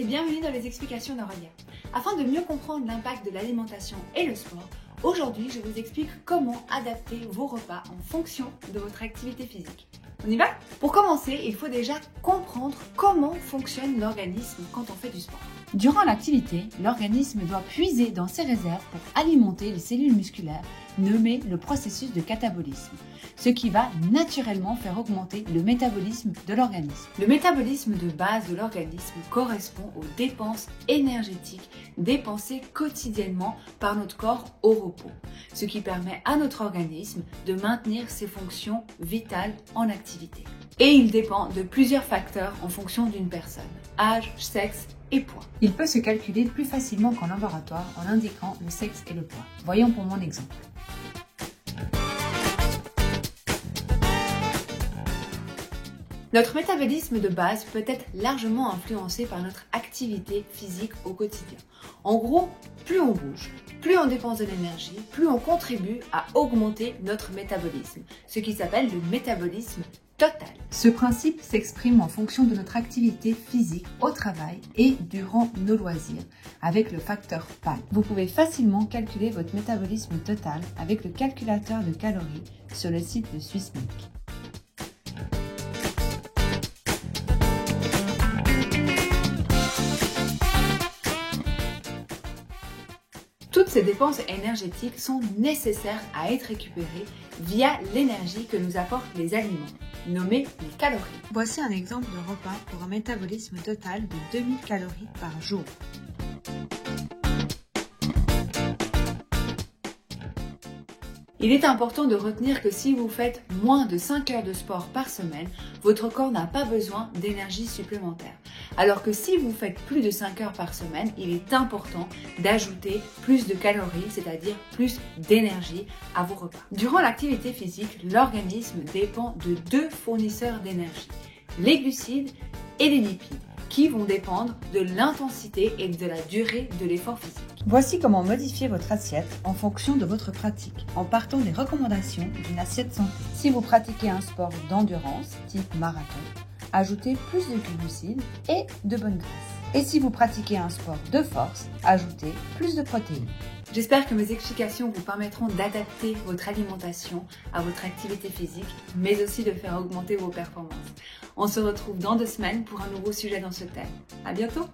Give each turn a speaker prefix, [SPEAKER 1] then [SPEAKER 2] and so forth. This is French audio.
[SPEAKER 1] et bienvenue dans les explications d'Aurélia. Afin de mieux comprendre l'impact de l'alimentation et le sport, aujourd'hui je vous explique comment adapter vos repas en fonction de votre activité physique. On y va? Pour commencer, il faut déjà comprendre comment fonctionne l'organisme quand on fait du sport. Durant l'activité, l'organisme doit puiser dans ses réserves pour alimenter les cellules musculaires, nommé le processus de catabolisme, ce qui va naturellement faire augmenter le métabolisme de l'organisme. Le métabolisme de base de l'organisme correspond aux dépenses énergétiques dépensées quotidiennement par notre corps au repos, ce qui permet à notre organisme de maintenir ses fonctions vitales en activité. Et il dépend de plusieurs facteurs en fonction d'une personne, âge, sexe et poids. Il peut se calculer plus facilement qu'en laboratoire en indiquant le sexe et le poids. Voyons pour mon exemple. Notre métabolisme de base peut être largement influencé par notre activité physique au quotidien. En gros, plus on bouge, plus on dépense de l'énergie, plus on contribue à augmenter notre métabolisme, ce qui s'appelle le métabolisme total. Ce principe s'exprime en fonction de notre activité physique au travail et durant nos loisirs, avec le facteur PAL. Vous pouvez facilement calculer votre métabolisme total avec le calculateur de calories sur le site de Swissmec. Toutes ces dépenses énergétiques sont nécessaires à être récupérées via l'énergie que nous apportent les aliments, nommés les calories. Voici un exemple de repas pour un métabolisme total de 2000 calories par jour. Il est important de retenir que si vous faites moins de 5 heures de sport par semaine, votre corps n'a pas besoin d'énergie supplémentaire. Alors que si vous faites plus de 5 heures par semaine, il est important d'ajouter plus de calories, c'est-à-dire plus d'énergie à vos repas. Durant l'activité physique, l'organisme dépend de deux fournisseurs d'énergie, les glucides et les lipides, qui vont dépendre de l'intensité et de la durée de l'effort physique. Voici comment modifier votre assiette en fonction de votre pratique, en partant des recommandations d'une assiette santé. Si vous pratiquez un sport d'endurance, type marathon, ajoutez plus de glucides et de bonnes graisses. Et si vous pratiquez un sport de force, ajoutez plus de protéines. J'espère que mes explications vous permettront d'adapter votre alimentation à votre activité physique, mais aussi de faire augmenter vos performances. On se retrouve dans 2 semaines pour un nouveau sujet dans ce thème. À bientôt!